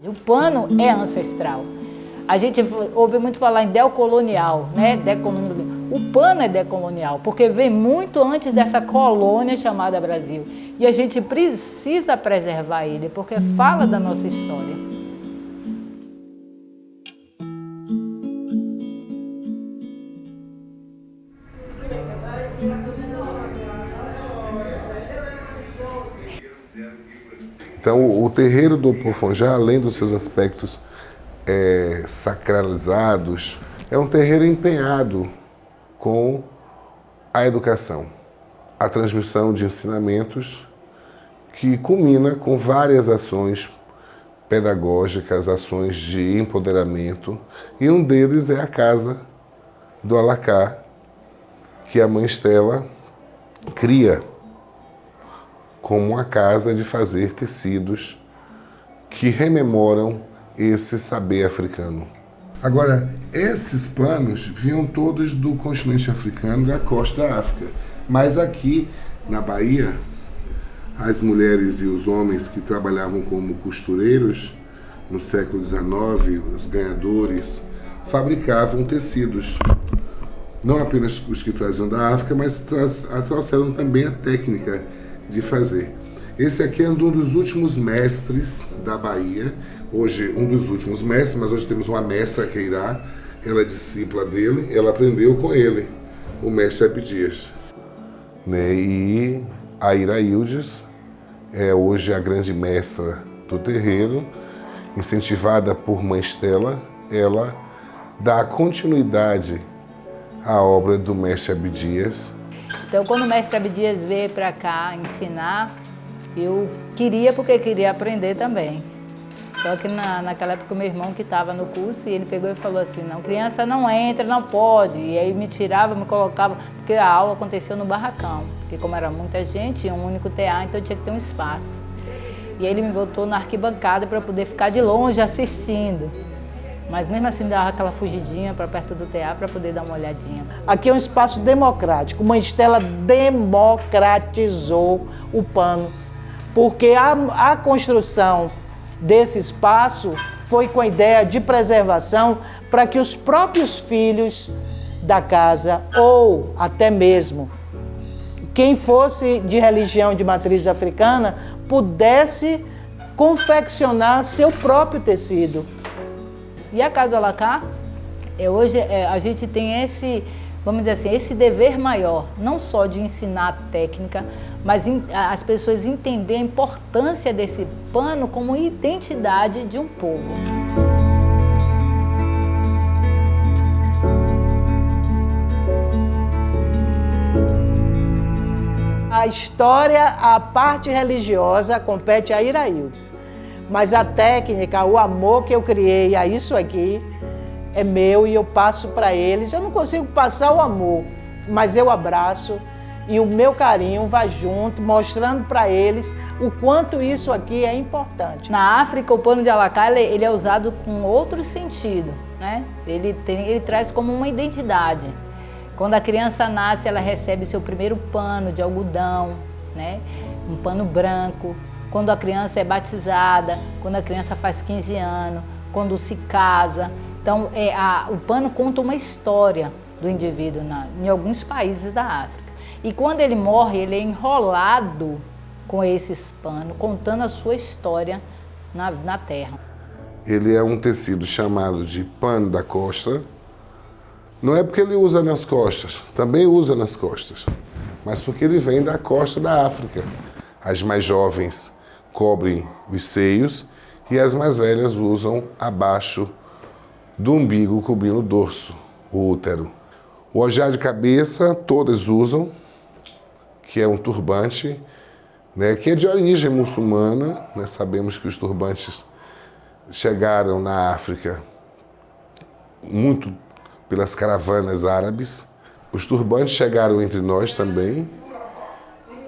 O pano é ancestral. A gente ouve muito falar em decolonial, né? O pano é decolonial, porque vem muito antes dessa colônia chamada Brasil. E a gente precisa preservar ele, porque fala da nossa história. Então, o terreiro do Oporfonjá, além dos seus aspectos sacralizados, é um terreiro empenhado com a educação, a transmissão de ensinamentos, que culmina com várias ações pedagógicas, ações de empoderamento, e um deles é a Casa do Alacá, que a Mãe Estela cria como uma casa de fazer tecidos que rememoram esse saber africano. Agora, esses panos vinham todos do continente africano, da costa da África. Mas aqui, na Bahia, as mulheres e os homens que trabalhavam como costureiros, no século XIX, os ganhadores, fabricavam tecidos. Não apenas os que traziam da África, mas trouxeram também a técnica de fazer. Esse aqui é um dos últimos mestres da Bahia. Hoje, um dos últimos mestres, mas hoje temos uma mestra, Keirá. Ela é discípula dele, ela aprendeu com ele, o mestre Abdias. E a Iraildes é hoje a grande mestra do terreiro, incentivada por Mãe Estela. Ela dá continuidade à obra do mestre Abdias. Então, quando o mestre Abdias veio para cá ensinar, eu queria, porque queria aprender também. Só que naquela época o meu irmão que estava no curso, e ele pegou e falou assim, não, criança não entra, não pode. E aí me tirava, me colocava, porque a aula aconteceu no barracão. Porque como era muita gente, um único TA, então tinha que ter um espaço. E aí ele me botou na arquibancada para poder ficar de longe assistindo. Mas mesmo assim dava aquela fugidinha para perto do TA para poder dar uma olhadinha. Aqui é um espaço democrático. Mãe Estela democratizou o pano, porque a construção desse espaço foi com a ideia de preservação para que os próprios filhos da casa, ou até mesmo quem fosse de religião de matriz africana, pudesse confeccionar seu próprio tecido. E a Casa do Alacá, hoje a gente tem esse, vamos dizer assim, esse dever maior, não só de ensinar a técnica, mas as pessoas entenderem a importância desse pano como identidade de um povo. A história, a parte religiosa compete a Iraildes. Mas a técnica, o amor que eu criei a isso aqui é meu e eu passo para eles. Eu não consigo passar o amor, mas eu abraço e o meu carinho vai junto, mostrando para eles o quanto isso aqui é importante. Na África, o pano de Alacá ele é usado com outro sentido, né? Ele traz como uma identidade. Quando a criança nasce, ela recebe seu primeiro pano de algodão, né? Um pano branco. Quando a criança é batizada, quando a criança faz 15 anos, quando se casa. Então, o pano conta uma história do indivíduo em alguns países da África. E quando ele morre, ele é enrolado com esses panos, contando a sua história na terra. Ele é um tecido chamado de pano da costa. Não é porque ele usa nas costas, também usa nas costas, mas porque ele vem da costa da África. As mais jovens cobrem os seios e as mais velhas usam abaixo do umbigo, cobrindo o dorso, o útero. O ojá de cabeça, todas usam, que é um turbante né, que é de origem muçulmana. Nós sabemos que os turbantes chegaram na África muito pelas caravanas árabes. Os turbantes chegaram entre nós também,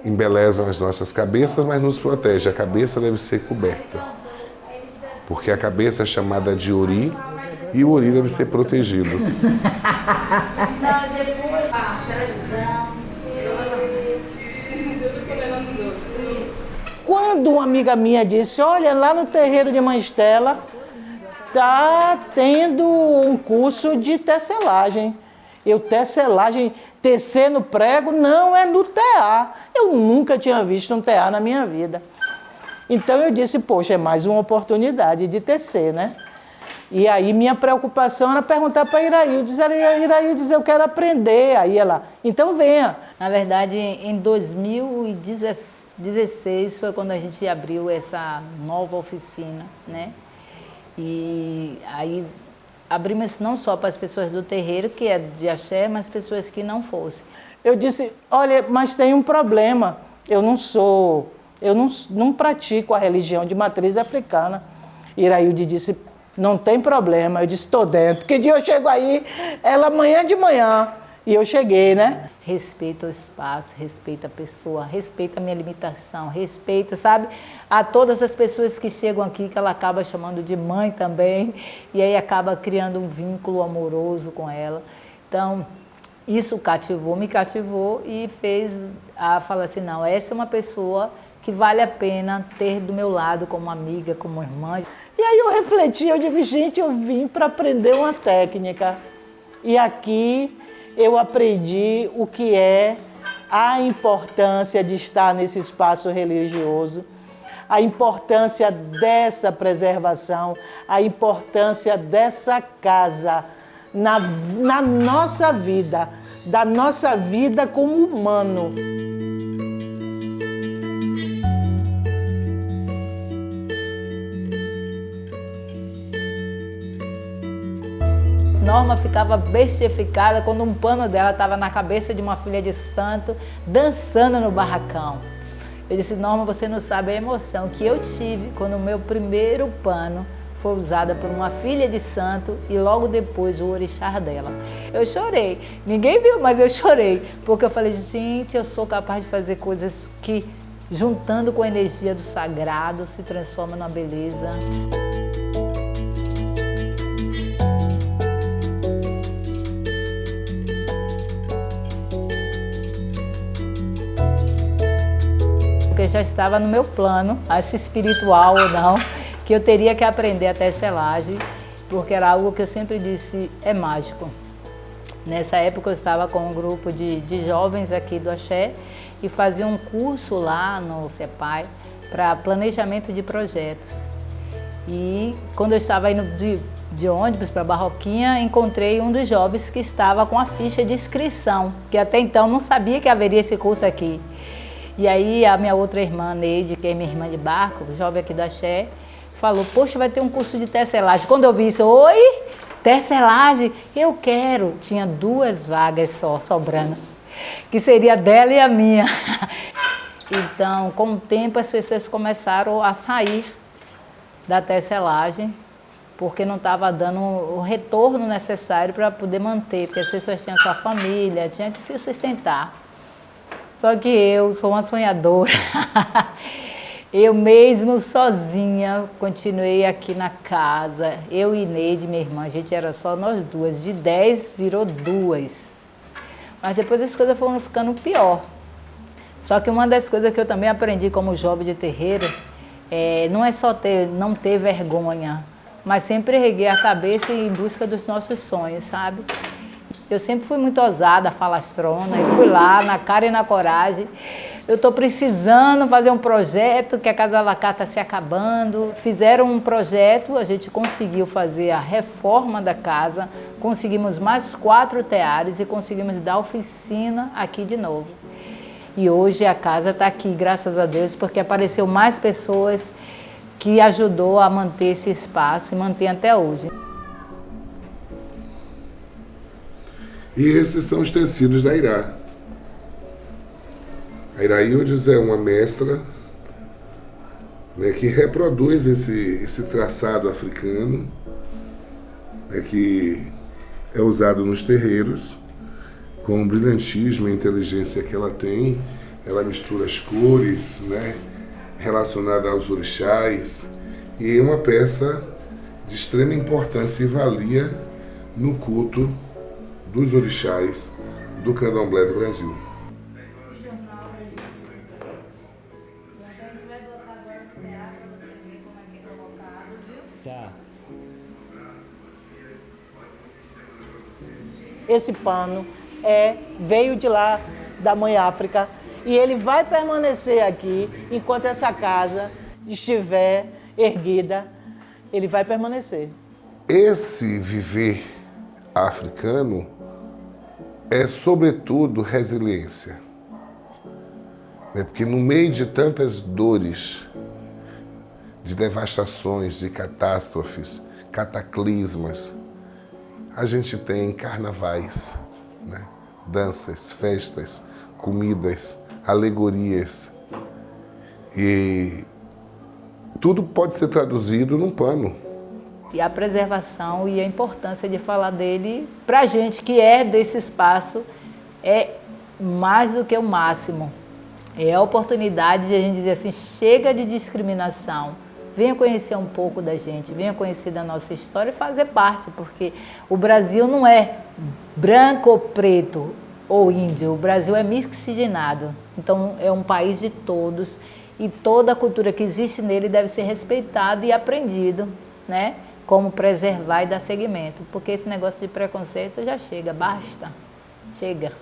embelezam as nossas cabeças, mas nos protege. A cabeça deve ser coberta, porque a cabeça é chamada de ori, e o ori deve ser protegido. Quando uma amiga minha disse, olha, lá no terreiro de Mãe Estela tá tendo um curso de tecelagem. Eu, tecelagem, tecer no prego? Não, é no tear. Eu nunca tinha visto um tear na minha vida. Então eu disse, poxa, é mais uma oportunidade de tecer, né? E aí minha preocupação era perguntar para a Iraildes. Iraildes, eu quero aprender. Aí ela, então venha. Na verdade, em 2016 foi quando a gente abriu essa nova oficina, né? E aí abrimos não só para as pessoas do terreiro, que é de axé, mas pessoas que não fossem. Eu disse, olha, mas tem um problema. Eu não pratico a religião de matriz africana. Irailde disse, não tem problema. Eu disse, estou dentro. Que dia eu chego aí? Ela amanhã de manhã. E eu cheguei, né? Respeita o espaço, respeita a pessoa, respeita a minha limitação, respeita, sabe, a todas as pessoas que chegam aqui, que ela acaba chamando de mãe também, e aí acaba criando um vínculo amoroso com ela. Então, isso me cativou e fez a falar assim, não, essa é uma pessoa que vale a pena ter do meu lado como amiga, como irmã. E aí eu refleti, eu digo, gente, eu vim para aprender uma técnica. E aqui eu aprendi o que é a importância de estar nesse espaço religioso, a importância dessa preservação, a importância dessa casa na nossa vida, da nossa vida como humano. Norma ficava bestificada quando um pano dela estava na cabeça de uma filha de santo, dançando no barracão. Eu disse, Norma, você não sabe a emoção que eu tive quando o meu primeiro pano foi usado por uma filha de santo e logo depois o orixá dela. Eu chorei, ninguém viu, mas eu chorei, porque eu falei, gente, eu sou capaz de fazer coisas que, juntando com a energia do sagrado, se transforma numa beleza. Porque já estava no meu plano, acho espiritual ou não, que eu teria que aprender a tecelagem, porque era algo que eu sempre disse, é mágico. Nessa época eu estava com um grupo de jovens aqui do axé e fazia um curso lá no CEPAI para planejamento de projetos. E quando eu estava indo de ônibus para Barroquinha, encontrei um dos jovens que estava com a ficha de inscrição, que até então não sabia que haveria esse curso aqui. E aí a minha outra irmã, Neide, que é minha irmã de barco, jovem aqui do axé, falou, poxa, vai ter um curso de tecelagem. Quando eu vi isso, oi, tecelagem, eu quero. Tinha 2 vagas só, sobrando, que seria dela e a minha. Então, com o tempo, as pessoas começaram a sair da tecelagem, porque não estava dando o retorno necessário para poder manter, porque as pessoas tinham sua família, tinham que se sustentar. Só que eu sou uma sonhadora. Eu mesmo sozinha continuei aqui na casa. Eu e Neide, minha irmã, a gente era só nós duas. De 10 virou 2. Mas depois as coisas foram ficando pior. Só que uma das coisas que eu também aprendi como jovem de terreiro não é só não ter vergonha, mas sempre erguer a cabeça em busca dos nossos sonhos, sabe? Eu sempre fui muito ousada, falastrona, e fui lá na cara e na coragem. Eu estou precisando fazer um projeto, que a Casa Alacá está se acabando. Fizeram um projeto, a gente conseguiu fazer a reforma da casa, conseguimos mais 4 teares e conseguimos dar oficina aqui de novo. E hoje a casa está aqui, graças a Deus, porque apareceu mais pessoas que ajudou a manter esse espaço e mantém até hoje. E esses são os tecidos da Irá. A Iraildes é uma mestra né, que reproduz esse traçado africano, né, que é usado nos terreiros, com o brilhantismo e a inteligência que ela tem. Ela mistura as cores, né, relacionada aos orixás, e é uma peça de extrema importância e valia no culto dos orixás do Candomblé do Brasil. Tá. Esse pano veio de lá, da Mãe África, e ele vai permanecer aqui enquanto essa casa estiver erguida, ele vai permanecer. Esse viver africano é, sobretudo, resiliência. Né? Porque no meio de tantas dores, de devastações, de catástrofes, cataclismas, a gente tem carnavais, né? Danças, festas, comidas, alegorias. E tudo pode ser traduzido num pano. E a preservação e a importância de falar dele, para a gente que é desse espaço, é mais do que o máximo. É a oportunidade de a gente dizer assim, chega de discriminação, venha conhecer um pouco da gente, venha conhecer da nossa história e fazer parte, porque o Brasil não é branco ou preto ou índio, o Brasil é miscigenado. Então é um país de todos e toda a cultura que existe nele deve ser respeitada e aprendido, né? Como preservar e dar seguimento, porque esse negócio de preconceito já chega, basta, chega.